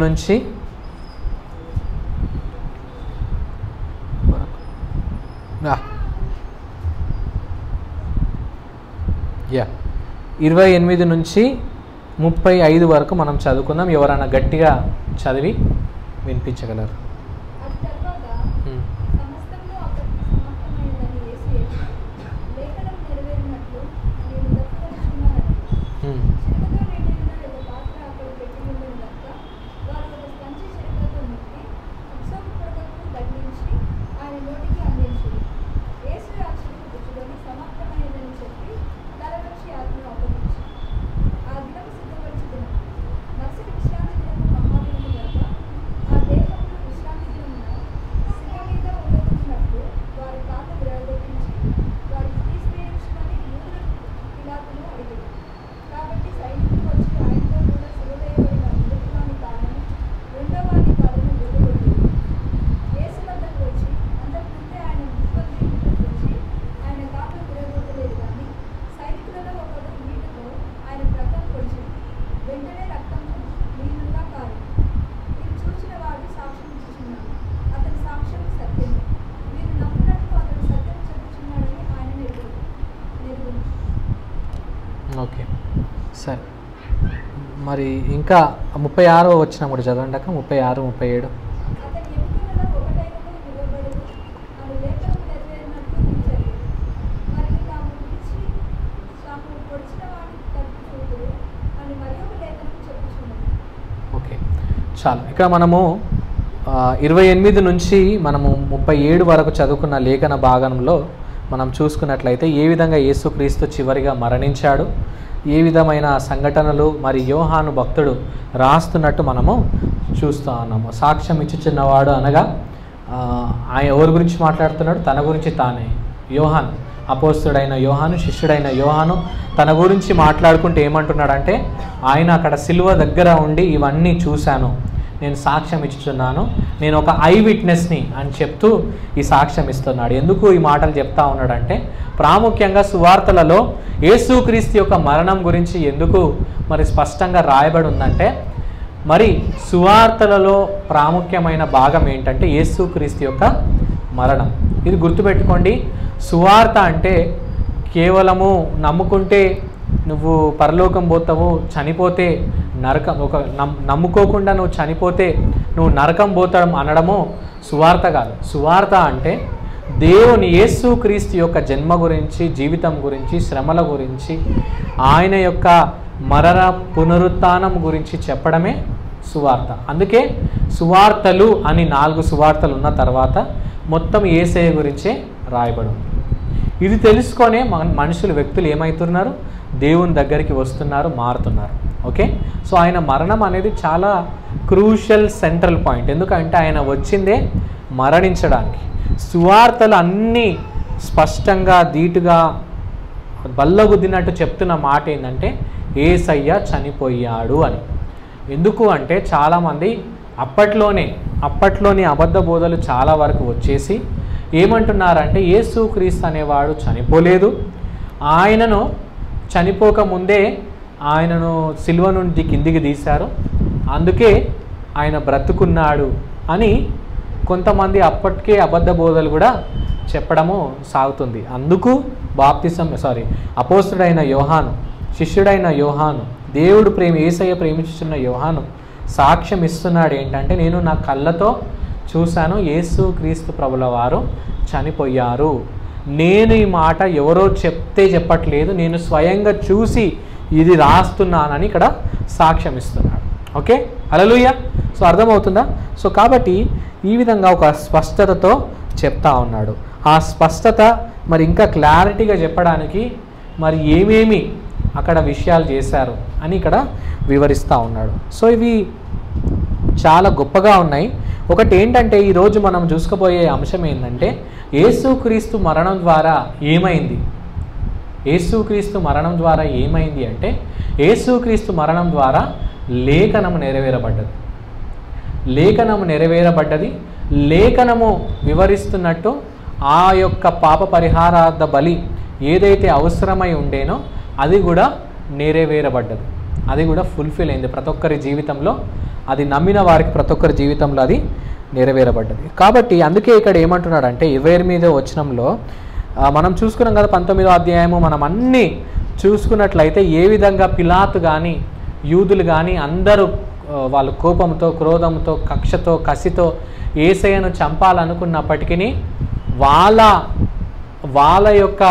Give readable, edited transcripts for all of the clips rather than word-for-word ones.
నుంచి 28 నుంచి 35 వరకు మనం చదువుకుందాం. ఎవరైనా గట్టిగా చదివి వినిపించగలరు? ఓకే, సరే. మరి ఇంకా 36 వచ్చిన కూడా చదవండి అక్క. 36, 37. ఓకే, చాలు. ఇక్కడ మనము 28 నుంచి మనము 37 వరకు చదువుకున్న లేఖన భాగంలో మనం చూసుకున్నట్లయితే ఏ విధంగా యేసుక్రీస్తు చివరిగా మరణించాడు, ఏ విధమైన సంఘటనలు మరి యోహాను భక్తుడు రాస్తున్నట్టు మనము చూస్తూ ఉన్నాము. సాక్ష్యం ఇచ్చుచున్నవాడు అనగా ఆయన ఎవరి గురించి మాట్లాడుతున్నాడు? తన గురించి తానే. యోహాను, అపోస్తుడైన యోహాను, శిష్యుడైన యోహాను తన గురించి మాట్లాడుకుంటూ ఏమంటున్నాడంటే, ఆయన అక్కడ సిలువ దగ్గర ఉండి ఇవన్నీ చూశాను, నేను సాక్ష్యం ఇచ్చుచున్నాను, నేను ఒక ఐ విట్నెస్ని అని చెప్తూ ఈ సాక్ష్యం ఇస్తున్నాడు. ఎందుకు ఈ మాటలు చెప్తా ఉన్నాడంటే, ప్రాముఖ్యంగా సువార్తలలో యేసుక్రీస్తు యొక్క మరణం గురించి ఎందుకు మరి స్పష్టంగా రాయబడి ఉందంటే, మరి సువార్తలలో ప్రాముఖ్యమైన భాగం ఏంటంటే యేసుక్రీస్తు యొక్క మరణం. ఇది గుర్తుపెట్టుకోండి. సువార్త అంటే కేవలము నమ్ముకుంటే నువ్వు పరలోకం పోతావు, చనిపోతే నరకం, నమ్ముకోకుండా నువ్వు చనిపోతే నువ్వు నరకం పోతావు అనడము సువార్త కాదు. సువార్త అంటే దేవుని యేసుక్రీస్తు యొక్క జన్మ గురించి, జీవితం గురించి, శ్రమల గురించి, ఆయన యొక్క మరణ పునరుత్థానం గురించి చెప్పడమే సువార్త. అందుకే సువార్తలు అని 4 సువార్తలు ఉన్న తర్వాత మొత్తం యేసయ్య గురించే రాయబడి ఉంది. ఇది తెలుసుకొనే మనుషులు, వ్యక్తులు ఏమవుతున్నారు? దేవుని దగ్గరికి వస్తున్నారు, మారుతున్నారు. ఓకే, సో ఆయన మరణం అనేది చాలా క్రూషియల్ సెంట్రల్ పాయింట్. ఎందుకంటే ఆయన వచ్చిందే మరణించడానికి. సువార్తలు అన్నీ స్పష్టంగా ధీటుగా బల్లగుద్దినట్టు చెప్తున్న మాట ఏంటంటే యేసయ్య చనిపోయాడు అని. ఎందుకు అంటే చాలామంది అప్పట్లోని అబద్ధ బోధలు చాలా వరకు వచ్చేసి ఏమంటున్నారంటే యేసుక్రీస్తు అనేవాడు చనిపోలేదు, ఆయనను చనిపోకముందే ఆయనను సిలువ నుండి కిందికి తీశారు, అందుకే ఆయన బ్రతుకున్నాడు అని కొంతమంది అప్పటికే అబద్ధ బోధలు కూడా చెప్పడము సాగుతుంది. అందుకు అపోస్తుడైన యోహాను, శిష్యుడైన యోహాను, దేవుడు యేసయ్య ప్రేమించుతున్న యోహాను సాక్ష్యం ఇస్తున్నాడు ఏంటంటే, నేను నా కళ్ళతో చూశాను, యేసుక్రీస్తు ప్రభుల వారు చనిపోయారు. నేను ఈ మాట ఎవరో చెప్తే చెప్పట్లేదు, నేను స్వయంగా చూసి ఇది రాస్తున్నానని ఇక్కడ సాక్ష్యం ఇస్తున్నాడు. ఓకే, హల్లెలూయా. సో అర్థమవుతుందా? సో కాబట్టి ఈ విధంగా ఒక స్పష్టతతో చెప్తా ఉన్నాడు. ఆ స్పష్టత మరి ఇంకా క్లారిటీగా చెప్పడానికి మరి ఏమేమి అక్కడ విషయాలు చేశారు అని ఇక్కడ వివరిస్తూ ఉన్నాడు. సో ఇవి చాలా గొప్పగా ఉన్నాయి. ఒకటి ఏంటంటే ఈరోజు మనం చూసుకోబోయే అంశం ఏంటంటే యేసుక్రీస్తు మరణం ద్వారా ఏమైంది. యేసుక్రీస్తు మరణం ద్వారా ఏమైంది అంటే యేసుక్రీస్తు మరణం ద్వారా లేఖనము నెరవేరబడ్డది. లేఖనము వివరిస్తున్నట్టు ఆ యొక్క పాప పరిహారార్థ బలి ఏదైతే అవసరమై ఉండేనో అది కూడా నెరవేరబడ్డది. అది కూడా ఫుల్ఫిల్ అయింది ప్రతి ఒక్కరి జీవితంలో. అది నమ్మిన వారికి ప్రతి ఒక్కరి జీవితంలో అది నెరవేరబడ్డది. కాబట్టి అందుకే ఇక్కడ ఏమంటున్నాడంటే 28వ వచనంలో మనం చూసుకున్నాం కదా, 19వ అధ్యాయము మనం అన్నీ చూసుకున్నట్లయితే ఏ విధంగా పిలాతు కానీ యూదులు కానీ అందరూ వాళ్ళు కోపంతో, క్రోధంతో, కక్షతో, కసితో యేసయ్యను చంపాలనుకున్నప్పటికీ వాళ్ళ యొక్క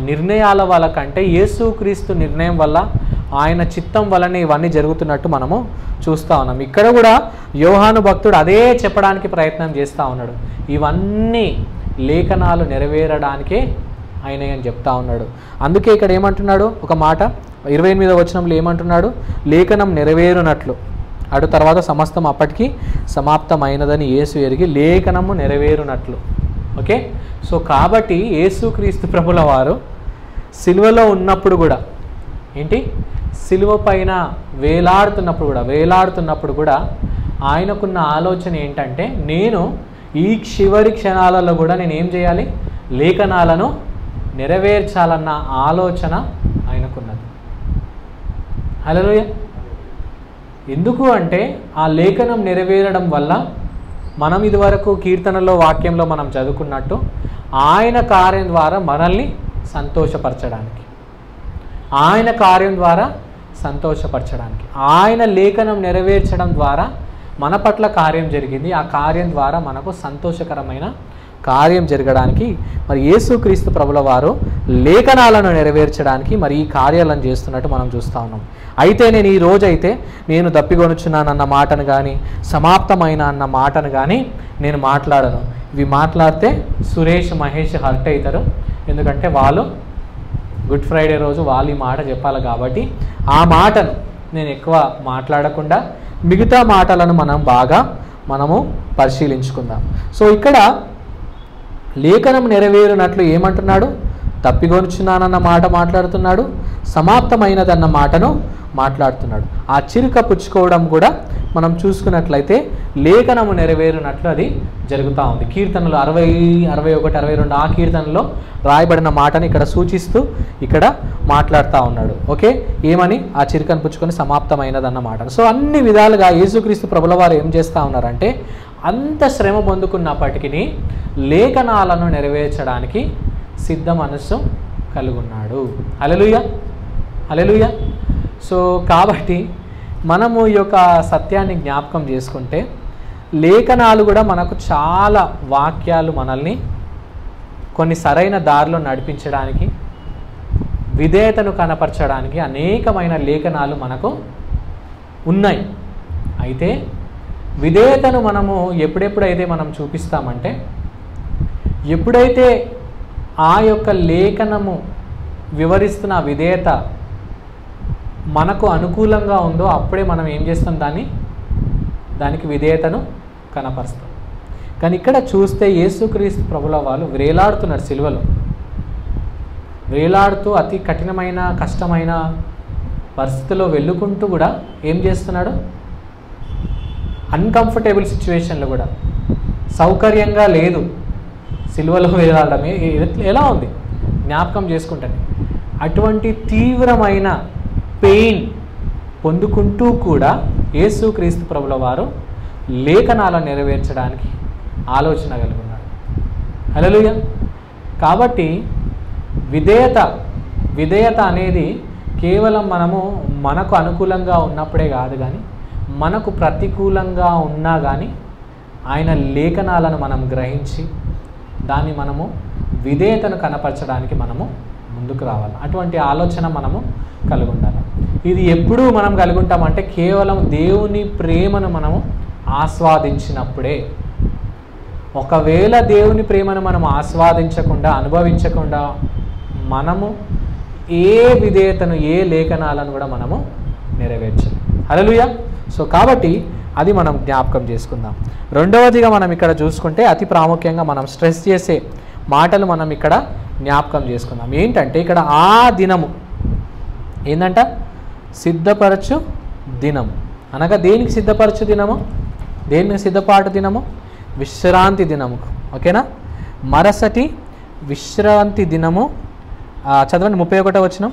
నిర్ణయాల వల్ల కంటే యేసుక్రీస్తు నిర్ణయం వల్ల, ఆయన చిత్తం వలన ఇవన్నీ జరుగుతున్నట్టు మనము చూస్తూ ఉన్నాం. ఇక్కడ కూడా యోహాను భక్తుడు అదే చెప్పడానికి ప్రయత్నం చేస్తూ ఉన్నాడు. ఇవన్నీ లేఖనాలు నెరవేరడానికే ఆయన అని చెప్తా ఉన్నాడు. అందుకే ఇక్కడ ఏమంటున్నాడు ఒక మాట 28వ వచనంలో ఏమంటున్నాడు, లేఖనం నెరవేరునట్లు అటు తర్వాత సమస్తం అప్పటికి సమాప్తమైనదని యేసు ఎరిగి లేఖనము నెరవేరునట్లు. ఓకే, సో కాబట్టి యేసుక్రీస్తు ప్రభుల వారు సిలువలో ఉన్నప్పుడు కూడా ఏంటి, సిలువ పైన వేలాడుతున్నప్పుడు కూడా ఆయనకున్న ఆలోచన ఏంటంటే, నేను ఈ చివరి క్షణాలలో కూడా నేను ఏం చేయాలి, లేఖనాలను నెరవేర్చాలన్న ఆలోచన ఆయనకున్నది. హల్లెలూయా. ఎందుకు అంటే ఆ లేఖనం నెరవేరడం వల్ల మనం ఇదివరకు కీర్తనలో వాక్యంలో మనం చదువుకున్నట్టు ఆయన కార్యం ద్వారా మనల్ని సంతోషపరచడానికి, ఆయన లేఖనం నెరవేర్చడం ద్వారా మన పట్ల కార్యం జరిగింది. ఆ కార్యం ద్వారా మనకు సంతోషకరమైన కార్యం జరగడానికి మరి యేసుక్రీస్తు ప్రభుల వారు లేఖనాలను నెరవేర్చడానికి మరి ఈ కార్యాలను చేస్తున్నట్టు మనం చూస్తూ ఉన్నాం. అయితే నేను ఈ రోజైతే నేను దప్పికొనుచున్నానన్న మాటను కానీ సమాప్తమైన అన్న మాటను కానీ నేను మాట్లాడను. ఇవి మాట్లాడితే సురేష్, మహేష్ హర్ట్ అవుతారు. ఎందుకంటే వాళ్ళు గుడ్ ఫ్రైడే రోజు వాళ్ళు ఈ మాట చెప్పాలి కాబట్టి ఆ మాటను నేను ఎక్కువ మాట్లాడకుండా మిగతా మాటలను మనము పరిశీలించుకుందాం. సో ఇక్కడ లేఖనం నెరవేరునట్లు ఏమంటున్నాడు, తప్పికొనుచున్నానన్న మాట మాట్లాడుతున్నాడు, సమాప్తమైనదన్న మాటను మాట్లాడుతున్నాడు. ఆ చిరుక పుచ్చుకోవడం కూడా మనం చూసుకున్నట్లయితే లేఖనము నెరవేరునట్లు అది జరుగుతూ ఉంది. కీర్తనలు 60, 61, 62 ఆ కీర్తనలో రాయబడిన మాటని ఇక్కడ సూచిస్తూ ఇక్కడ మాట్లాడుతూ ఉన్నాడు. ఓకే, ఏమని, ఆ చిరుకను పుచ్చుకొని సమాప్తమైనదన్న మాట. సో అన్ని విధాలుగా యేసుక్రీస్తు ప్రభుల వారు ఏం చేస్తూ ఉన్నారంటే, అంత శ్రమ పొందుకున్నప్పటికీ లేఖనాలను నెరవేర్చడానికి సిద్ధ మనస్సు కలిగి ఉన్నాడు. హల్లెలూయా, హల్లెలూయా. సో కాబట్టి మనము ఈ యొక్క సత్యాన్ని జ్ఞాపకం చేసుకుంటే లేఖనాలు కూడా మనకు చాలా వాక్యాలు మనల్ని కొన్ని సరైన దారిలో నడిపించడానికి, విధేయతను కనపరచడానికి అనేకమైన లేఖనాలు మనకు ఉన్నాయి. అయితే విధేయతను మనము ఎప్పుడెప్పుడైతే మనం చూపిస్తామంటే, ఎప్పుడైతే ఆ యొక్క లేఖనము వివరిస్తున్న విధేయత మనకు అనుకూలంగా ఉందో అప్పుడే మనం ఏం చేస్తాం, దానికి విధేయతను కనపరుస్తాం. కానీ ఇక్కడ చూస్తే యేసుక్రీస్తు ప్రభుల వాళ్ళు వేలాడుతున్నారు సిలువలో. వేలాడుతూ అతి కఠినమైన కష్టమైన పరిస్థితిలో వెళ్ళుకుంటూ కూడా ఏం చేస్తున్నాడు, అన్కంఫర్టబుల్ సిచ్యువేషన్లో కూడా సౌకర్యంగా లేదు సిలువలో వేలాడడం. ఎలా ఉంది జ్ఞాపకం చేసుకుంటాను. అటువంటి తీవ్రమైన పెయిన్ పొందుకుంటూ కూడా యేసుక్రీస్తు ప్రభుల వారు లేఖనాలను నెరవేర్చడానికి ఆలోచన కలిగి ఉన్నాడు. హల్లెలూయా. కాబట్టి విధేయత అనేది కేవలం మనకు అనుకూలంగా ఉన్నప్పుడే కాదు, కానీ మనకు ప్రతికూలంగా ఉన్నా కానీ ఆయన లేఖనాలను మనం గ్రహించి దాన్ని మనము విధేయతను కనపరచడానికి మనము ముందుకు రావాలి. అటువంటి ఆలోచన మనము కలిగి ఉండాలి. ఇది ఎప్పుడూ మనం కలిగి ఉంటామంటే కేవలం దేవుని ప్రేమను మనము ఆస్వాదించినప్పుడే. ఒకవేళ దేవుని ప్రేమను మనం ఆస్వాదించకుండా, అనుభవించకుండా మనము ఏ విధేయతను, ఏ లేఖనాలను కూడా మనము నెరవేర్చాలి. హల్లెలూయా. సో కాబట్టి అది మనం జ్ఞాపకం చేసుకుందాం. రెండవదిగా మనం ఇక్కడ చూసుకుంటే అతి ప్రాముఖ్యంగా మనం స్ట్రెస్ చేసే మాటలు మనం ఇక్కడ జ్ఞాపకం చేసుకుందాం. ఏంటంటే ఇక్కడ ఆ దినము ఏంటంట, సిద్ధపరచు దినము అనగా దేనికి సిద్ధపరచు దినము, దేనికి సిద్ధపాటు దినము, విశ్రాంతి దినము. ఓకేనా, మరసటి విశ్రాంతి దినము. చదవండి 31వ వచనం.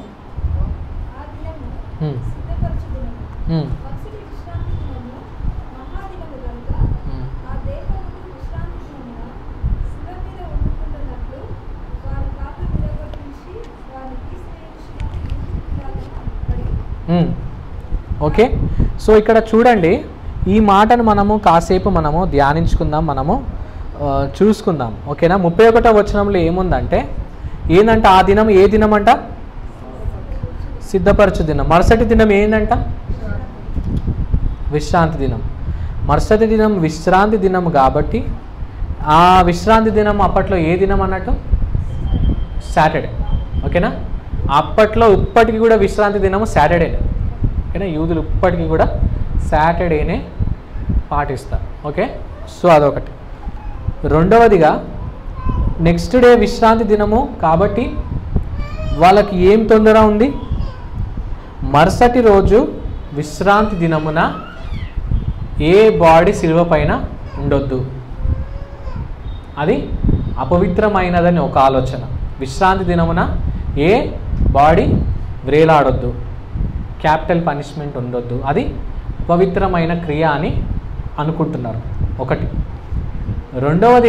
ఓకే, సో ఇక్కడ చూడండి, ఈ మాటను మనము కాసేపు మనము ధ్యానించుకుందాం, మనము చూసుకుందాం. ఓకేనా? 31వ వచనంలో ఏముందంటే ఏందంట, ఆ దినం ఏ దినం అంట? సిద్ధపరచు దినం. మరుసటి దినం ఏందంట? విశ్రాంతి దినం. మరుసటి దినం విశ్రాంతి దినం కాబట్టి ఆ విశ్రాంతి దినం అప్పట్లో ఏ దినం అన్నట్టు? సాటర్డే. ఓకేనా? అప్పట్లో ఇప్పటికీ కూడా విశ్రాంతి దినము సాటర్డేనే. ఓకేనా? యూదులు ఇప్పటికీ కూడా సాటర్డేనే పాటిస్తారు. ఓకే, సో అదొకటి. రెండవదిగా నెక్స్ట్ డే విశ్రాంతి దినము కాబట్టి వాళ్ళకి ఏం తొందర ఉంది? మరుసటి రోజు విశ్రాంతి దినమున ఏ బాడీ శిలువ పైన ఉండొద్దు, అది అపవిత్రమైనదని ఒక ఆలోచన. విశ్రాంతి దినమున ఏ బాడీ వ్రేలాడొద్దు, క్యాపిటల్ పనిష్మెంట్ ఉండొద్దు, అది పవిత్రమైన క్రియ అని అనుకుంటున్నారు. ఒకటి. రెండవది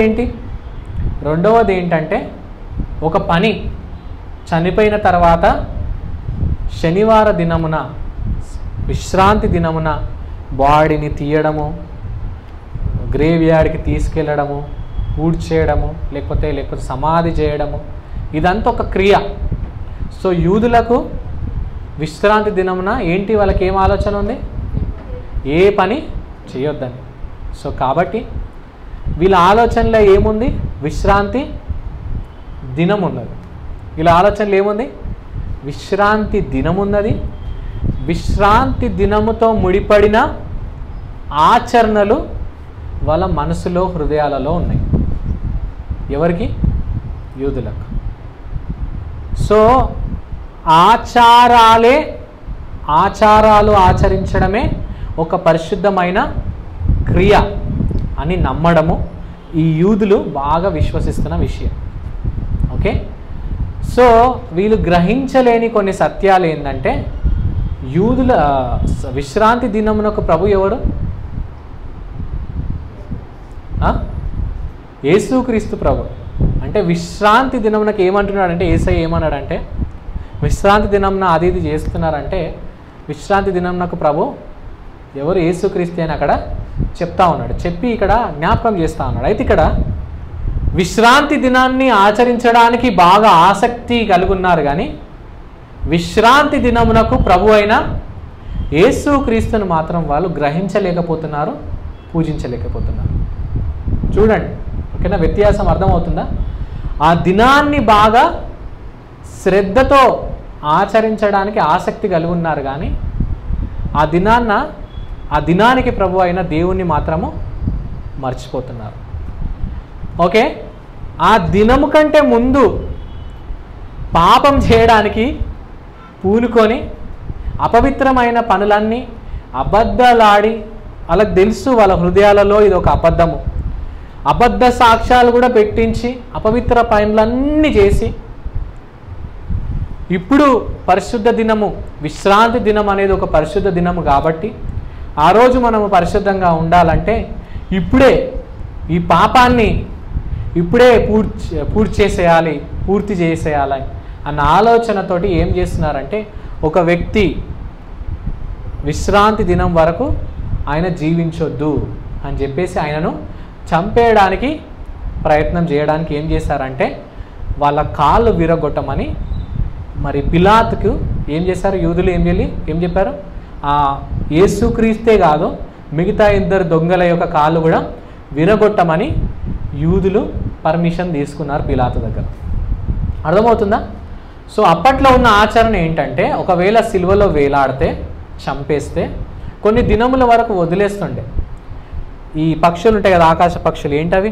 ఏంటంటే ఒక పని చనిపోయిన తర్వాత శనివార దినమున విశ్రాంతి దినమున బాడీని తీయడము, గ్రేవ్ యార్డ్కి తీసుకెళ్ళడము, పూడ్చేయడము, లేకపోతే సమాధి చేయడము, ఇదంతా ఒక క్రియ. సో యూదులకు విశ్రాంతి దినమున ఏంటి, వాళ్ళకి ఏం ఆలోచన ఉంది? ఏ పని చేయొద్దని. సో కాబట్టి వీళ్ళ ఆలోచనలో ఏముంది? విశ్రాంతి దినం ఉన్నది. వీళ్ళ ఆలోచనలో ఏముంది? విశ్రాంతి దినం ఉన్నది. విశ్రాంతి దినముతో ముడిపడిన ఆచరణలు వాళ్ళ మనసులో, హృదయాలలో ఉన్నాయి. ఎవరికి? యూదులకు. సో ఆచారాలు ఆచరించడమే ఒక పరిశుద్ధమైన క్రియ అని నమ్మడము ఈ యూదులు బాగా విశ్వసిస్తున్న విషయం. ఓకే, సో వీళ్ళు గ్రహించలేని కొన్ని సత్యాలు ఏంటంటే, యూదుల విశ్రాంతి దినమునకు ప్రభు ఎవరు? యేసుక్రీస్తు ప్రభు. అంటే విశ్రాంతి దినమునకు ఏమంటున్నాడంటే, యేసయ్య ఏమన్నాడంటే, విశ్రాంతి దినంన అది ఇది చేస్తున్నారంటే విశ్రాంతి దినంనకు ప్రభు ఎవరు? యేసుక్రీస్తు అని అక్కడ చెప్తా ఉన్నాడు. చెప్పి ఇక్కడ జ్ఞాపకం చేస్తూ ఉన్నాడు. అయితే ఇక్కడ విశ్రాంతి దినాన్ని ఆచరించడానికి బాగా ఆసక్తి కలుగున్నారు, కానీ విశ్రాంతి దినమునకు ప్రభు అయిన యేసుక్రీస్తును మాత్రం వాళ్ళు గ్రహించలేకపోతున్నారు, పూజించలేకపోతున్నారు. చూడండి, ఓకేనా? వ్యత్యాసం అర్థమవుతుందా? ఆ దినాన్ని బాగా శ్రద్ధతో ఆచరించడానికి ఆసక్తి కలిగి ఉన్నారు, కానీ ఆ దినానికి ప్రభు అయిన దేవుణ్ణి మాత్రము మర్చిపోతున్నారు. ఓకే, ఆ దినము కంటే ముందు పాపం చేయడానికి పూనుకొని అపవిత్రమైన పనులన్నీ అబద్ధాలాడి, వాళ్ళకి తెలుసు వాళ్ళ హృదయాలలో ఇది ఒక అబద్ధము, అబద్ధ సాక్ష్యాలు కూడా పెట్టించి అపవిత్ర పనులన్నీ చేసి, ఇప్పుడు పరిశుద్ధ దినము విశ్రాంతి దినం అనేది ఒక పరిశుద్ధ దినము కాబట్టి ఆ రోజు మనము పరిశుద్ధంగా ఉండాలంటే ఇప్పుడే ఈ పాపాన్ని ఇప్పుడే పూర్తి చేసేయాలి అన్న ఆలోచనతోటి ఏం చేస్తున్నారంటే, ఒక వ్యక్తి విశ్రాంతి దినం వరకు ఆయన జీవించొద్దు అని చెప్పేసి ఆయనను చంపేయడానికి ప్రయత్నం చేయడానికి ఏం చేశారంటే, వాళ్ళ కాళ్ళు విరగొట్టమని మరి పిలాతుకు ఏం చేశారు? యూదులు ఏం చెప్పారు? యేసుక్రీస్తే కాదు, మిగతా 2 దొంగల యొక్క కాళ్ళు కూడా విరగొట్టమని యూదులు పర్మిషన్ తీసుకున్నారు పిలాతు దగ్గర. అర్థమవుతుందా? సో అప్పట్లో ఉన్న ఆచరణ ఏంటంటే, ఒకవేళ సిలువలో వేలాడితే, చంపేస్తే కొన్ని దినముల వరకు వదిలేస్తుండే. ఈ పక్షులు ఉంటాయి కదా, ఆకాశ పక్షులు, ఏంటవి?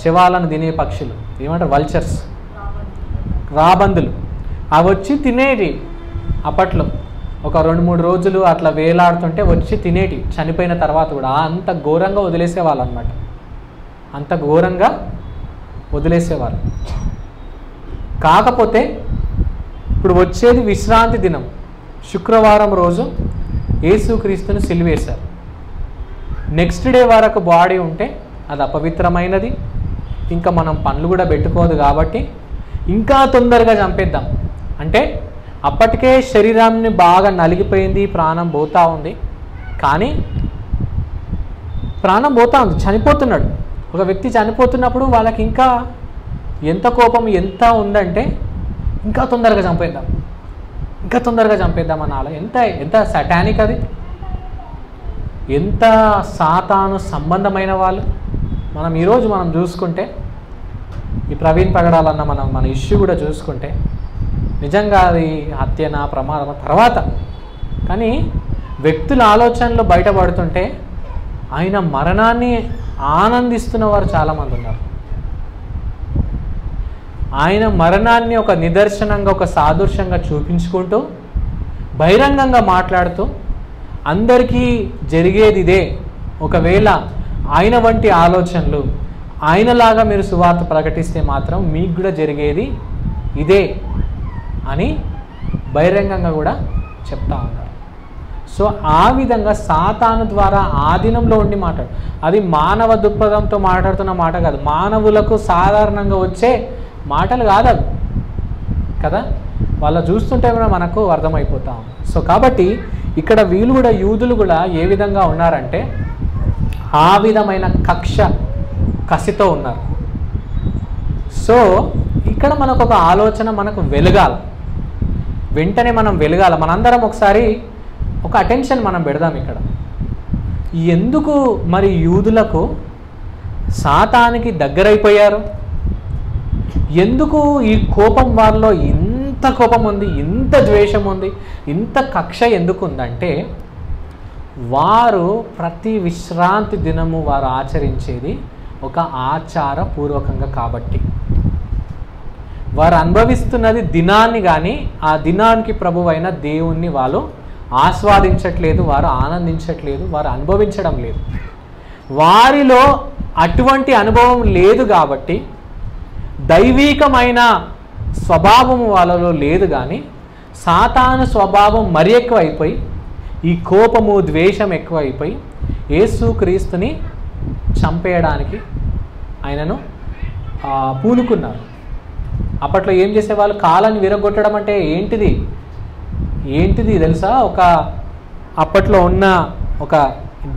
శవాలను తినే పక్షులు, ఏమంటారు? వల్చర్స్, రాబందులు. అవి వచ్చి తినేటి. అప్పట్లో ఒక 2-3 రోజులు అట్లా వేలాడుతుంటే వచ్చి తినేటి, చనిపోయిన తర్వాత కూడా. అంత ఘోరంగా వదిలేసేవాళ్ళు అనమాట, అంత ఘోరంగా వదిలేసేవారు. కాకపోతే ఇప్పుడు వచ్చేది విశ్రాంతి దినం, శుక్రవారం రోజు యేసుక్రీస్తుని సిలువేశారు. నెక్స్ట్ డే వరకు బాడీ ఉంటే అది అపవిత్రమైనది, ఇంకా మనం పనులు కూడా పెట్టుకోదు కాబట్టి ఇంకా తొందరగా చంపేద్దాం అంటే అప్పటికే శరీరాన్ని బాగా నలిగిపోయింది, ప్రాణం పోతూ ఉంది. కానీ ప్రాణం పోతూ ఉంది, చనిపోతున్నాడు. ఒక వ్యక్తి చనిపోతున్నప్పుడు వాళ్ళకి ఇంకా ఎంత కోపం ఎంత ఉందంటే ఇంకా తొందరగా చంపేద్దాం, ఇంకా తొందరగా చంపేద్దాం అనాలి. ఎంత సటానిక్ అది, ఎంత సాతాను సంబంధమైన వాళ్ళు. మనం ఈరోజు మనం చూసుకుంటే ఈ ప్రవీణ్ పగడాలన్న మన ఇష్యూ కూడా చూసుకుంటే నిజంగా అది హత్యనా ప్రమాదమా తర్వాత, కానీ వ్యక్తుల ఆలోచనలు బయటపడుతుంటే ఆయన మరణాన్ని ఆనందిస్తున్న వారు చాలామంది ఉన్నారు. ఆయన మరణాన్ని ఒక నిదర్శనంగా, ఒక సాదృశ్యంగా చూపించుకుంటూ బహిరంగంగా మాట్లాడుతూ అందరికీ జరిగేది ఇదే, ఒకవేళ ఆయన వంటి ఆలోచనలు ఆయనలాగా మీరు సువార్త ప్రకటిస్తే మాత్రం మీకు కూడా జరిగేది ఇదే అని బహిరంగంగా కూడా చెప్తా ఉన్నారు. సో ఆ విధంగా సాతాను ద్వారా ఆధీనంలో ఉండి మాట్లాడు, అది మానవ దృక్పథంతో మాట్లాడుతున్న మాట కాదు, మానవులకు సాధారణంగా వచ్చే మాటలు కాదు అవి కదా, వాళ్ళ చూస్తుంటే కూడా మనకు అర్థమైపోతా ఉంది. సో కాబట్టి ఇక్కడ వీళ్ళు కూడా యూదులు కూడా ఏ విధంగా ఉన్నారంటే ఆ విధమైన కసితో ఉన్నారు. సో ఇక్కడ మనకు ఒక ఆలోచన మనకు వెలగాలి, వెంటనే మనం వెలగాల. మనందరం ఒకసారి ఒక అటెన్షన్ మనం పెడదాం ఇక్కడ. ఎందుకు మరి యూదులకు సాతానికి దగ్గరైపోయారు? ఎందుకు ఈ కోపం వారిలో ఇంత కోపం ఉంది, ఇంత ద్వేషం ఉంది, ఇంత కక్ష ఎందుకు ఉందంటే వారు ప్రతి విశ్రాంతి దినము వారు ఆచరించేది ఒక ఆచారపూర్వకంగా కాబట్టి, వారు అనుభవిస్తున్నది దినాన్ని, కానీ ఆ దినానికి ప్రభువైన దేవుణ్ణి వాళ్ళు ఆస్వాదించట్లేదు, వారు ఆనందించట్లేదు, వారు అనుభవించడం లేదు. వారిలో అటువంటి అనుభవం లేదు కాబట్టి దైవీకమైన స్వభావం వాళ్ళలో లేదు, కానీ సాతాను స్వభావం మరి ఎక్కువైపోయి ఈ కోపము ద్వేషం ఎక్కువైపోయి యేసుక్రీస్తుని చంపేయడానికి ఆయనను పూనుకున్నారు. అప్పట్లో ఏం చేసేవాళ్ళు? కాళ్ళని విరగొట్టడం అంటే ఏంటిది తెలుసా? అప్పట్లో ఉన్న ఒక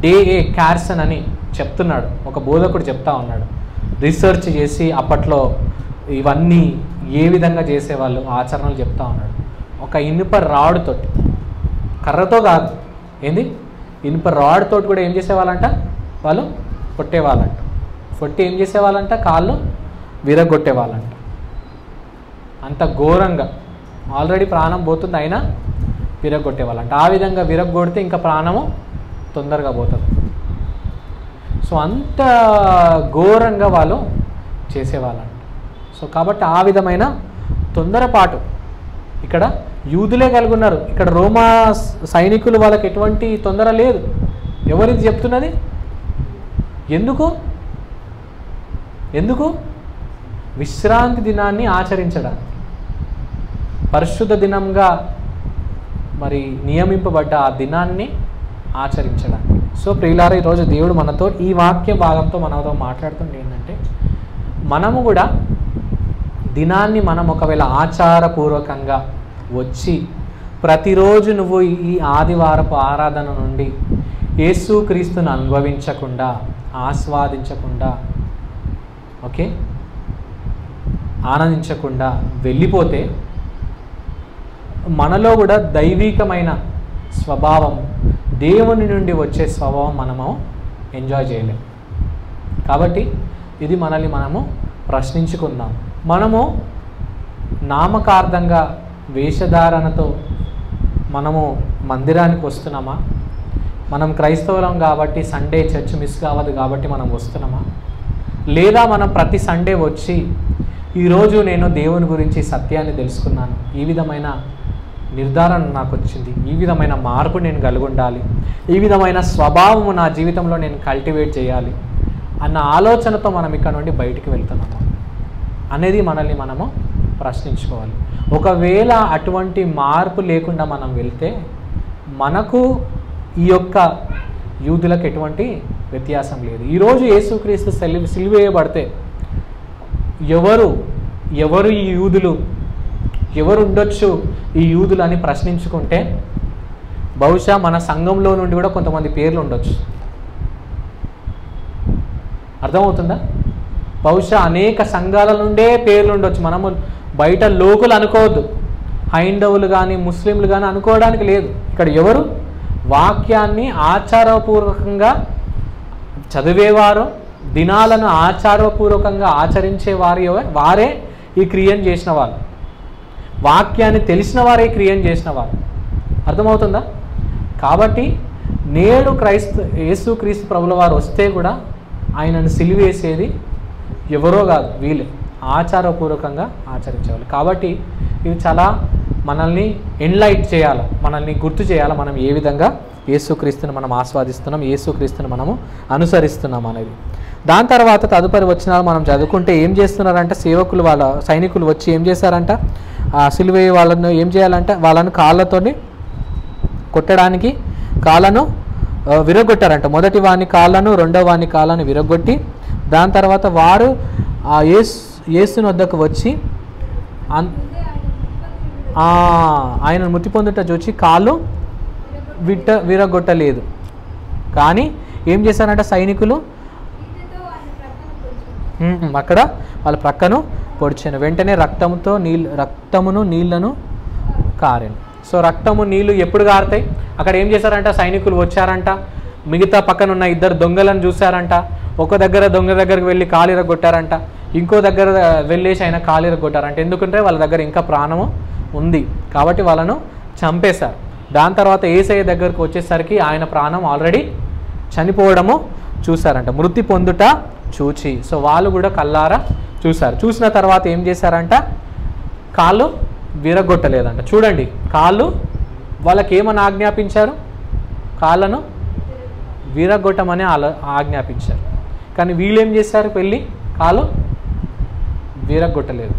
డే క్యార్సన్ అని చెప్తున్నాడు, ఒక బోధకుడు చెప్తా ఉన్నాడు, రీసెర్చ్ చేసి అప్పట్లో ఇవన్నీ ఏ విధంగా చేసేవాళ్ళు ఆచరణలు చెప్తా ఉన్నాడు. ఒక ఇనుప రాడుతోటి, కర్రతో కాదు, ఇనుప రాడుతోటి కూడా ఏం చేసేవాళ్ళంట? వాళ్ళు కొట్టేవాళ్ళంట. కొట్టి ఏం చేసేవాళ్ళంట? కాళ్ళు విరగొట్టేవాళ్ళంట. అంత ఘోరంగా, ఆల్రెడీ ప్రాణం పోతుంది అయినా విరగొట్టేవాళ్ళంట. ఆ విధంగా విరగొడితే ఇంకా ప్రాణము తొందరగా పోతుంది. సో అంత ఘోరంగా వాళ్ళు చేసేవాళ్ళంట. సో కాబట్టి ఆ విధమైన తొందరపాటు ఇక్కడ యూదులే కలిగి ఉన్నారు. ఇక్కడ రోమా సైనికులు వాళ్ళకి ఎటువంటి తొందర లేదు. ఎవరిది చెప్తున్నది? ఎందుకు విశ్రాంతి దినాన్ని ఆచరించడానికి, పరిశుద్ధ దినంగా మరి నియమింపబడ్డ ఆ దినాన్ని ఆచరించడానికి. సో ప్రియులారా, ఈరోజు దేవుడు మనతో ఈ వాక్య భాగంతో మనతో మాట్లాడుతుంటే ఏంటంటే, మనము కూడా దినాన్ని మనం ఒకవేళ ఆచారపూర్వకంగా వచ్చి ప్రతిరోజు నువ్వు ఈ ఆదివారపు ఆరాధన నుండి యేసుక్రీస్తును అనుభవించకుండా, ఆస్వాదించకుండా, ఆనందించకుండా వెళ్ళిపోతే మనలో కూడా దైవికమైన స్వభావం, దేవుని నుండి వచ్చే స్వభావం మనము ఎంజాయ్ చేయలేము. కాబట్టి ఇది మనల్ని మనము ప్రశ్నించుకుందాం. మనము నామకార్థంగా వేషధారణతో మనము మందిరానికి వస్తున్నామా? మనం క్రైస్తవులం కాబట్టి సండే చర్చ్ మిస్ కావద్దు కాబట్టి మనం వస్తున్నామా? లేదా మనం ప్రతి సండే వచ్చి ఈరోజు నేను దేవుని గురించి సత్యాన్ని తెలుసుకున్నాను, ఈ విధమైన నిర్ధారణ నాకు వచ్చింది, ఈ విధమైన మార్పు నేను కలిగి ఉండాలి, ఈ విధమైన స్వభావము నా జీవితంలో నేను కల్టివేట్ చేయాలి అన్న ఆలోచనతో మనం ఇక్కడ నుండి బయటికి వెళ్తున్నాము అనేది మనల్ని మనము ప్రశ్నించుకోవాలి. ఒకవేళ అటువంటి మార్పు లేకుండా మనం వెళ్తే మనకు ఈ యొక్క యూదులకు ఎటువంటి వ్యత్యాసం లేదు. ఈరోజు యేసుక్రీస్తు సిలువేయబడితే ఎవరు ఈ యూదులు, ఎవరు ఉండొచ్చు ఈ యూదులు అని ప్రశ్నించుకుంటే బహుశా మన సంఘంలో నుండి కూడా కొంతమంది పేర్లు ఉండొచ్చు. అర్థమవుతుందా? బహుశా అనేక సంఘాల నుండే పేర్లు ఉండొచ్చు. మనము బయట లోకులు అనుకోవద్దు, హైందవులు కానీ ముస్లింలు కానీ అనుకోవడానికి లేదు. ఇక్కడ ఎవరు వాక్యాన్ని ఆచారపూర్వకంగా చదివేవారు, దినాలను ఆచారపూర్వకంగా ఆచరించే వారే ఈ క్రియను చేసిన వాళ్ళు, వాక్యాన్ని తెలిసిన వారే క్రియను చేసిన వాళ్ళు. అర్థమవుతుందా? కాబట్టి నేడు యేసుక్రీస్తు ప్రభుల వారు వస్తే కూడా ఆయనను సిలువేసేది ఎవరో కాదు, వీళ్ళే ఆచారపూర్వకంగా ఆచరించేవాళ్ళు. కాబట్టి ఇది చాలా మనల్ని ఎన్లైట్ చేయాలి, మనల్ని గుర్తు చేయాలి, మనం ఏ విధంగా యేసుక్రీస్తుని మనం ఆస్వాదిస్తున్నాం, యేసుక్రీస్తుని మనము అనుసరిస్తున్నాం అనేది. దాని తర్వాత తదుపరి వచనాలు మనం చదువుకుంటే ఏం చేస్తున్నారంటే సైనికులు వచ్చి ఏం చేశారంట, ఆ సిలువే వాళ్ళను ఏం చేయాలంటే వాళ్ళను కాళ్ళతోని కొట్టడానికి కాళ్ళను విరగొట్టారంట. మొదటి వాని కాళ్ళను, రెండవ వాని కాళ్ళను విరగొట్టి దాని తర్వాత వారు ఆ యేసుని వద్దకు వచ్చి ఆయనను మృతి పొందుట చూచి కాళ్ళు విరగొట్టలేదు, కానీ ఏం చేశారంట సైనికులు అక్కడ వాళ్ళ ప్రక్కను పొడిచాను. వెంటనే రక్తమును నీళ్లను కారాను. సో రక్తము నీళ్లు ఎప్పుడు కారుతాయి? అక్కడ ఏం చేశారంట, సైనికులు వచ్చారంట, మిగతా పక్కన ఉన్న ఇద్దరు దొంగలను చూశారంట. ఒక దొంగ దగ్గరికి వెళ్ళి కాలు ఇరగొట్టారంట, ఇంకో దగ్గర వెళ్ళేసి ఆయన కాలు ఇరగొట్టారంట. ఎందుకంటే వాళ్ళ దగ్గర ఇంకా ప్రాణము ఉంది కాబట్టి వాళ్ళను చంపేశారు. దాని తర్వాత యేసయ్య దగ్గరకు వచ్చేసరికి ఆయన ప్రాణం ఆల్రెడీ చనిపోవడము చూశారంట, మృతి పొందుట చూచి. సో వాళ్ళు కూడా కల్లారా చూశారు. చూసిన తర్వాత ఏం చేశారంట, కాళ్ళు విరగొట్టలేదంట. చూడండి, కాళ్ళు వాళ్ళకి ఏమని ఆజ్ఞాపించారు, కాళ్ళను విరగొట్టమని ఆజ్ఞాపించారు. కానీ వీళ్ళు ఏం చేశారు, వెళ్ళి కాళ్ళు విరగొట్టలేదు.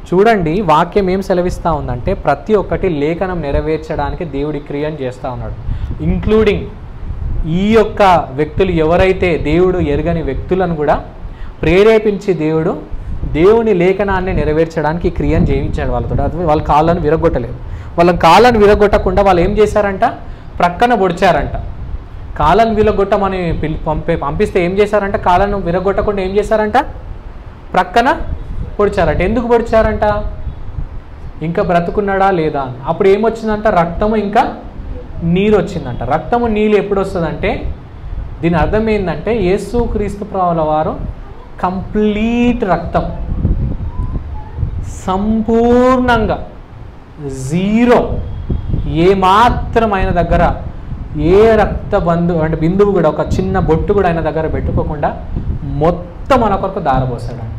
చూడండి, వాక్యం ఏం సెలవిస్తూ ఉందంటే ప్రతి ఒక్కటి లేఖనం నెరవేర్చడానికి దేవుడి క్రియను చేస్తూ ఉన్నాడు. ఇంక్లూడింగ్ ఈ యొక్క వ్యక్తులు ఎవరైతే దేవుడు ఎరగని వ్యక్తులను కూడా ప్రేరేపించి దేవుని లేఖనాన్ని నెరవేర్చడానికి ఈ క్రియను చేయించాడు వాళ్ళతో. అది వాళ్ళ కాళ్ళను విరగొట్టలేదు. వాళ్ళ కాళ్ళను విరగొట్టకుండా వాళ్ళు ఏం చేశారంట, ప్రక్కన పొడిచారంట. కాళ్ళను విరగొట్టమని పంపిస్తే ఏం చేశారంట, కాళ్ళను విరగొట్టకుండా ఏం చేశారంట, ప్రక్కన పొడిచారంట. ఎందుకు పొడిచారంట, ఇంకా బ్రతుకున్నాడా లేదా అని. అప్పుడు ఏమొచ్చిందంట, రక్తము ఇంకా నీరు వచ్చిందంట. రక్తము నీళ్ళు ఎప్పుడు వస్తుందంటే దీని అర్థం ఏంటంటే యేసుక్రీస్తు ప్రభుల వారు కంప్లీట్ రక్తం, సంపూర్ణంగా జీరో, ఏమాత్రం ఆయన దగ్గర ఏ రక్త బిందువు కూడా, ఒక చిన్న బొట్టు కూడా ఆయన దగ్గర పెట్టుకోకుండా మొత్తం మన కొరకు దారపోసాడంట.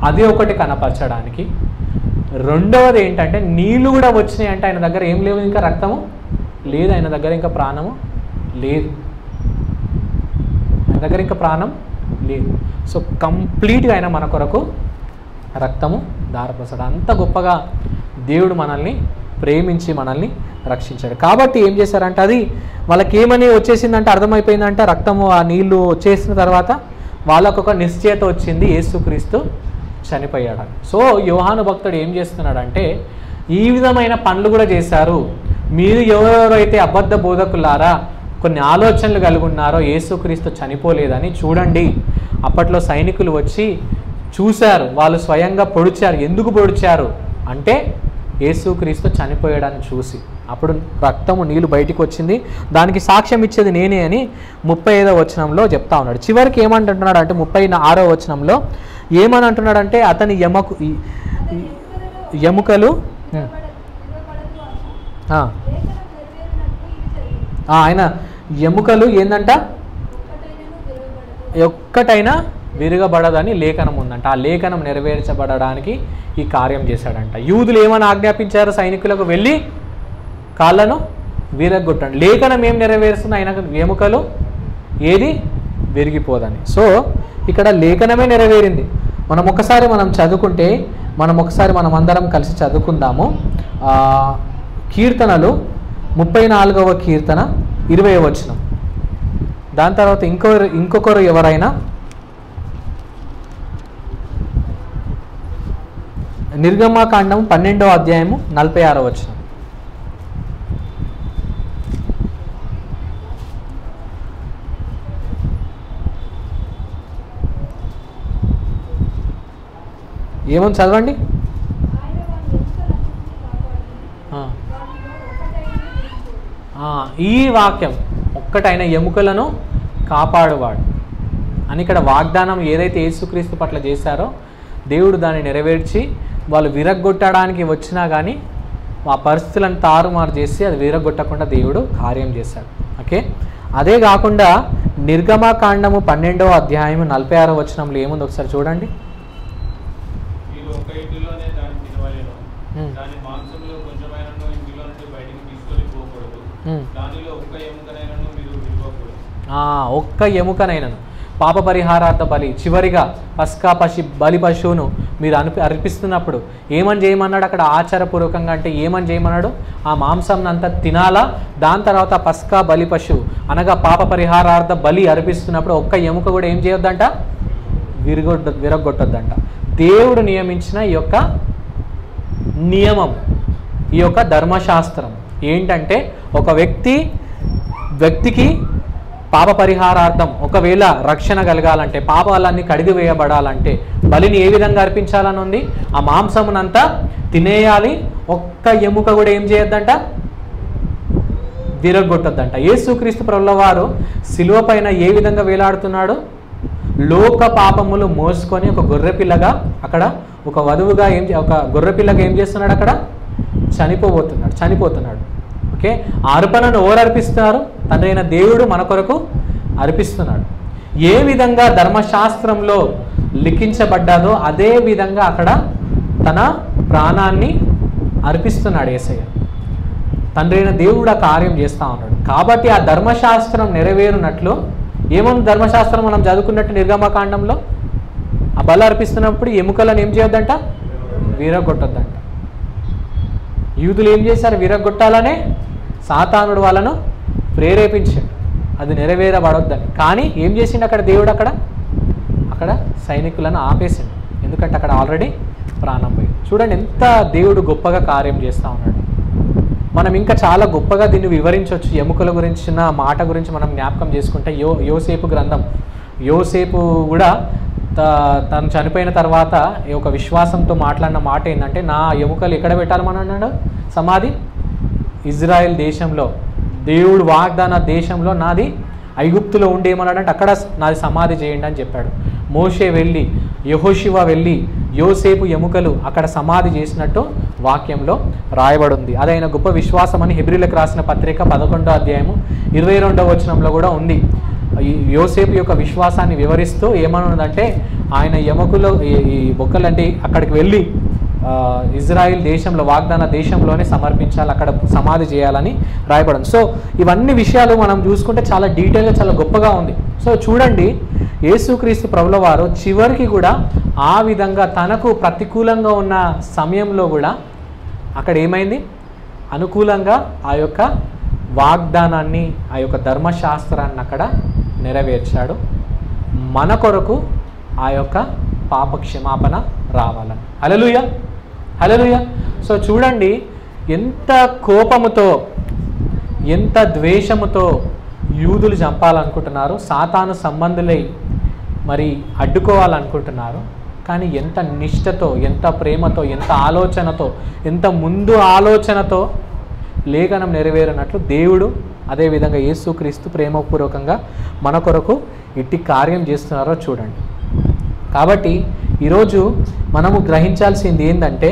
అది ఒకటి కనపరచడానికి. రెండవది ఏంటంటే నీళ్ళు కూడా వచ్చినాయి అంటే ఆయన దగ్గర ఏం లేవు, ఇంకా రక్తము లేదు, ఆయన దగ్గర ఇంకా ప్రాణము లేదు, ఆయన దగ్గర ఇంకా ప్రాణం లేదు. సో కంప్లీట్గా ఆయన మన కొరకు రక్తము దారపోసాడు. అంత గొప్పగా దేవుడు మనల్ని ప్రేమించి మనల్ని రక్షించాడు. కాబట్టి ఏం చేశారంటే అది వాళ్ళకి ఏమని వచ్చేసిందంటే అర్థమైపోయిందంటే రక్తము ఆ నీళ్లు వచ్చేసిన తర్వాత వాళ్ళకు ఒక నిశ్చయత వచ్చింది, యేసుక్రీస్తు చనిపోయాడు. సో యోహాను భక్తుడు ఏం చేస్తున్నాడంటే ఈ విధమైన పనులు కూడా చేశారు. మీరు ఎవరెవరైతే అబద్ధ బోధకులారా కొన్ని ఆలోచనలు కలిగి ఉన్నారో యేసుక్రీస్తు చనిపోలేదని చూడండి. అప్పట్లో సైనికులు వచ్చి చూశారు, వాళ్ళు స్వయంగా పొడిచారు. ఎందుకు పొడిచారు అంటే యేసుక్రీస్తు చనిపోయాడని చూసి. అప్పుడు రక్తము నీళ్ళు బయటికి వచ్చింది, దానికి సాక్ష్యం ఇచ్చేది నేనే అని 35వ వచనంలో చెప్తా ఉన్నాడు. చివరికి ఏమంటున్నాడు అంటే 36వ వచనంలో ఏమని అంటున్నాడంటే అతని ఎముకలు ఆయన ఎముకలు ఏందంట, ఒక్కటైనా విరగబడదని లేఖనం ఉందంట. ఆ లేఖనం నెరవేర్చబడడానికి ఈ కార్యం చేశాడంట. యూదులు ఏమని ఆజ్ఞాపించారు, సైనికులకు వెళ్ళి కాళ్ళను విరగొట్టండి. లేఖనం ఏం నెరవేరుస్తుంది, ఆయన ఎముకలు ఏది విరిగిపోదని. సో ఇక్కడ లేఖనమే నెరవేరింది. మనం చదువుకుంటే మనం అందరం కలిసి చదువుకుందాము. కీర్తనలు 34వ కీర్తన 20వ వచనం. దాని తర్వాత ఇంకొకరు ఎవరైనా నిర్గమకాండం 12వ అధ్యాయము 46వ వచనం. ఏమని చదవండి. ఈ వాక్యం ఒక్కటైన ఎముకలను కాపాడువాడు అని ఇక్కడ వాగ్దానం ఏదైతే యేసుక్రీస్తు పట్ల చేశారో దేవుడు దాన్ని నెరవేర్చి వాళ్ళు విరగ్గొట్టడానికి వచ్చినా కానీ ఆ పరిస్థితులను తారుమారు చేసి అది విరగ్గొట్టకుండా దేవుడు కార్యం చేశాడు. ఓకే, అదే కాకుండా నిర్గమకాండము 12వ అధ్యాయము 46వ వచనంలో ఏముంది ఒకసారి చూడండి. ఒక్క ఎముకనైనను పాప పరిహారార్థ బలి, చివరిగా పస్కా బలి పశువును మీరు అర్పిస్తున్నప్పుడు ఏమని చేయమన్నాడు అక్కడ ఆచారపూర్వకంగా? అంటే ఏమని చేయమన్నాడు? ఆ మాంసం అంతా తినాలా, దాని తర్వాత పస్కా బలి పశువు అనగా పాప పరిహారార్థ బలి అర్పిస్తున్నప్పుడు ఒక్క ఎముక కూడా ఏం చేయొద్దంట? విరగొట్టొద్దంట. దేవుడు నియమించిన ఈ యొక్క నియమం, ఈ యొక్క ధర్మశాస్త్రం ఏంటంటే ఒక వ్యక్తికి పాప పరిహారార్థం ఒకవేళ రక్షణ కలగాలంటే, పాపాలన్నీ కడిగి వేయబడాలంటే బలిని ఏ విధంగా అర్పించాలని ఉంది? ఆ మాంసమునంతా తినేయాలి, ఒక్క ఎముక కూడా ఏం చేయొద్దంట? విరగొట్టొద్దంట. యేసుక్రీస్తు ప్రభుల వారు శిలువ పైన ఏ విధంగా వేలాడుతున్నాడు? లోక పాపములు మోసుకొని ఒక గొర్రెపిల్లగా అక్కడ ఒక వధువుగా ఒక గొర్రెపిల్లగా ఏం చేస్తున్నాడు? అక్కడ చనిపోతున్నాడు. ఓకే, ఆ అర్పణను ఎవరు అర్పిస్తున్నారు? తండ్రి అయిన దేవుడు మన కొరకు అర్పిస్తున్నాడు. ఏ విధంగా ధర్మశాస్త్రంలో లిఖించబడ్డాదో అదే విధంగా అక్కడ తన ప్రాణాన్ని అర్పిస్తున్నాడు యేసయ్య. తండ్రి అయిన దేవుడు ఆ కార్యం చేస్తూ ఉన్నాడు. కాబట్టి ఆ ధర్మశాస్త్రం నెరవేరునట్లు ఏముంది? ధర్మశాస్త్రం మనం చదువుకున్నట్టు నిర్గమకాండంలో ఆ బలి అర్పిస్తున్నప్పుడు ఎముకలను ఏం చేయొద్దంట? విరగొట్టొద్దంట. యూదులు ఏం చేశారు? విరగొట్టాలనే సాతానుడు వాళ్ళను ప్రేరేపించాడు, అది నెరవేరబడొద్దని. కానీ ఏం చేసిండు అక్కడ దేవుడు? అక్కడ సైనికులను ఆపేసిండు. ఎందుకంటే అక్కడ ఆల్రెడీ ప్రాణం పోయింది. చూడండి ఎంత దేవుడు గొప్పగా కార్యం చేస్తూ ఉన్నాడు. మనం ఇంకా చాలా గొప్పగా దీన్ని వివరించవచ్చు. ఎముకల గురించిన మాట గురించి మనం జ్ఞాపకం చేసుకుంటే యోసేపు గ్రంథం, యోసేపు కూడా తను చనిపోయిన తర్వాత ఒక విశ్వాసంతో మాట్లాడిన మాట ఏంటంటే, నా ఎముకలు ఎక్కడ పెట్టాలని అన్నాడు? సమాధి ఇజ్రాయెల్ దేశంలో, దేవుడు వాగ్దాన దేశంలో నాది ఐగుప్తులో ఉండేమన్నాడంటే అక్కడ నాది సమాధి చేయండి అని చెప్పాడు. మోషే వెళ్ళి, యెహోషువ వెళ్ళి యోసేపు ఎముకలు అక్కడ సమాధి చేసినట్టు వాక్యంలో రాయబడి ఉంది. అదైన గొప్ప విశ్వాసం అని హెబ్రీలకు రాసిన పత్రిక 11వ అధ్యాయము 22వ వచనంలో కూడా ఉంది. యోసేపు యొక్క విశ్వాసాన్ని వివరిస్తూ ఏమనుందంటే, ఆయన ఎముకలు ఈ బొక్కలంటే అక్కడికి వెళ్ళి ఇజ్రాయిల్ దేశంలో వాగ్దాన దేశంలోనే సమర్పించాలి, అక్కడ సమాధి చేయాలని రాయబడింది. సో ఇవన్నీ విషయాలు మనం చూసుకుంటే చాలా డీటెయిల్గా చాలా గొప్పగా ఉంది. సో చూడండి, యేసుక్రీస్తు ప్రభుల వారు చివరికి కూడా ఆ విధంగా తనకు ప్రతికూలంగా ఉన్న సమయంలో కూడా అక్కడ ఏమైంది? అనుకూలంగా ఆ యొక్క వాగ్దానాన్ని, ఆ యొక్క ధర్మశాస్త్రాన్ని అక్కడ నెరవేర్చాడు. మన కొరకు ఆ యొక్క పాప క్షమాపణ రావాలని. హల్లెలూయా, హల్లెలూయా. సో చూడండి, ఎంత కోపముతో, ఎంత ద్వేషముతో యూదులు చంపాలనుకుంటున్నారు, సాతాను సంబంధులై మరి అడ్డుకోవాలనుకుంటున్నారు. కానీ ఎంత నిష్ఠతో, ఎంత ప్రేమతో, ఎంత ఆలోచనతో, ఎంత ముందు ఆలోచనతో లేఖనం నెరవేరినట్లు దేవుడు అదేవిధంగా యేసుక్రీస్తు ప్రేమపూర్వకంగా మన కొరకు ఇట్టి కార్యం చేస్తున్నారో చూడండి. కాబట్టి ఈరోజు మనము గ్రహించాల్సింది ఏంటంటే,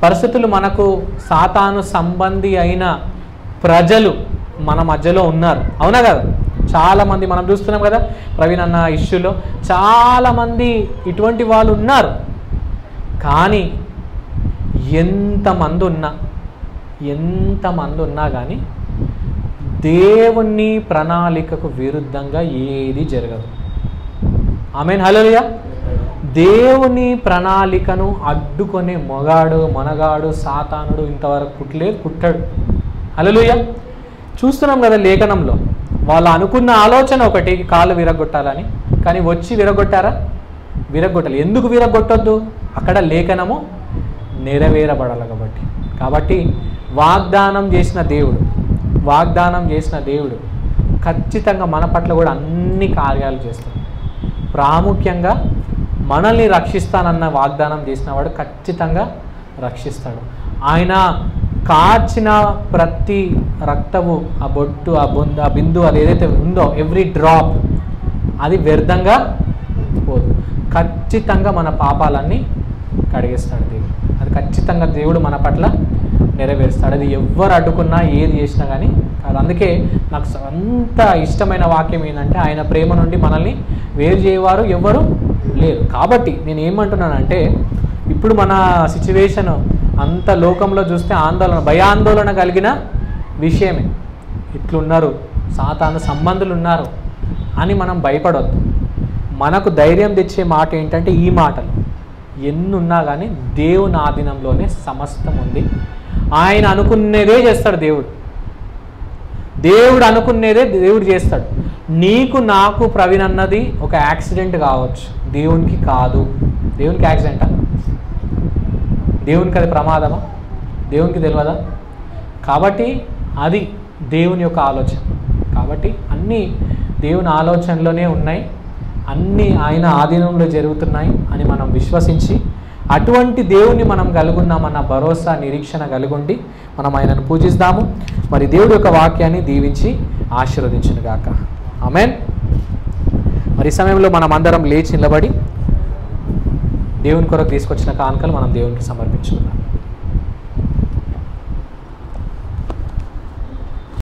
పరిస్థితులు మనకు సాతాను సంబంధి అయిన ప్రజలు మన మధ్యలో ఉన్నారు, అవునా కదా? చాలామంది మనం చూస్తున్నాం కదా, ప్రవీణ్ అన్న ఇష్యూలో చాలామంది ఇటువంటి వాళ్ళు ఉన్నారు. కానీ ఎంతమంది ఉన్నా కానీ దేవుని ప్రణాళికకు విరుద్ధంగా ఏది జరగదు. ఆమేన్, హల్లెలూయా. దేవుని ప్రణాళికను అడ్డుకునే మనగాడు సాతానుడు ఇంతవరకు పుట్టడు. హల్లెలూయా. చూస్తున్నాం కదా లేఖనంలో, వాళ్ళు అనుకున్న ఆలోచన ఒకటి, కాళ్ళు విరగొట్టాలని, కానీ వచ్చి విరగొట్టారా? విరగొట్టాలి. ఎందుకు విరగొట్టొద్దు? అక్కడ లేఖనము నెరవేరబడాలి కాబట్టి వాగ్దానం చేసిన దేవుడు ఖచ్చితంగా మన పట్ల కూడా అన్ని కార్యాలు చేస్తాడు. ప్రాముఖ్యంగా మనల్ని రక్షిస్తానన్న వాగ్దానం చేసిన వాడు ఖచ్చితంగా రక్షిస్తాడు. ఆయన కార్చిన ప్రతి రక్తము, ఆ బొట్టు, ఆ బిందువు, అది ఏదైతే ఉందో ఎవ్రీ డ్రాప్ అది వ్యర్థంగా పోదు. ఖచ్చితంగా మన పాపాలన్నీ కడిగేస్తాడు దేవుడు. అది ఖచ్చితంగా దేవుడు మన పట్ల నెరవేరుస్తాడు. అది ఎవరు అడ్డుకున్నా ఏది చేసినా కానీ కాదు. అందుకే నాకు అంత ఇష్టమైన వాక్యం ఏంటంటే, ఆయన ప్రేమ నుండి మనల్ని వేరు చేయవారు ఎవరు లేరు. కాబట్టి నేను ఏమంటున్నానంటే, ఇప్పుడు మన సిచ్యువేషన్ అంత లోకంలో చూస్తే భయాందోళన కలిగిన విషయమే. ఇట్లున్నారు, సాతాను సంబంధులు ఉన్నారు అని మనం భయపడవద్దు. మనకు ధైర్యం తెచ్చే మాట ఏంటంటే, ఈ మాటలు ఎన్నున్నా కానీ దేవుని ఆధీనంలోనే సమస్తం ఉంది. ఆయన అనుకునేదే చేస్తాడు. దేవుడు అనుకునేదే దేవుడు చేస్తాడు. నీకు నాకు ప్రవీణ్ అన్నది ఒక యాక్సిడెంట్ కావచ్చు, దేవునికి కాదు. దేవునికి యాక్సిడెంటా? దేవునికి అది ప్రమాదమా? దేవునికి తెలియదా? కాబట్టి అది దేవుని యొక్క ఆలోచన. కాబట్టి అన్నీ దేవుని ఆలోచనలోనే ఉన్నాయి, అన్నీ ఆయన ఆధీనంలో జరుగుతున్నాయి అని మనం విశ్వసించి అటువంటి దేవుని మనం కలుగున్నామన్న భరోసా, నిరీక్షణ కలుగుండి మనం ఆయనను పూజిస్తాము. మరి దేవుడి యొక్క వాక్యాన్ని దీవించి ఆశీర్వదించునుగాక. ఆమేన్. మరి ఈ సమయంలో మనం అందరం లేచి నిలబడి దేవుని కొరకు తీసుకొచ్చిన కానుకలు మనం దేవునికి సమర్పించుకుందాం.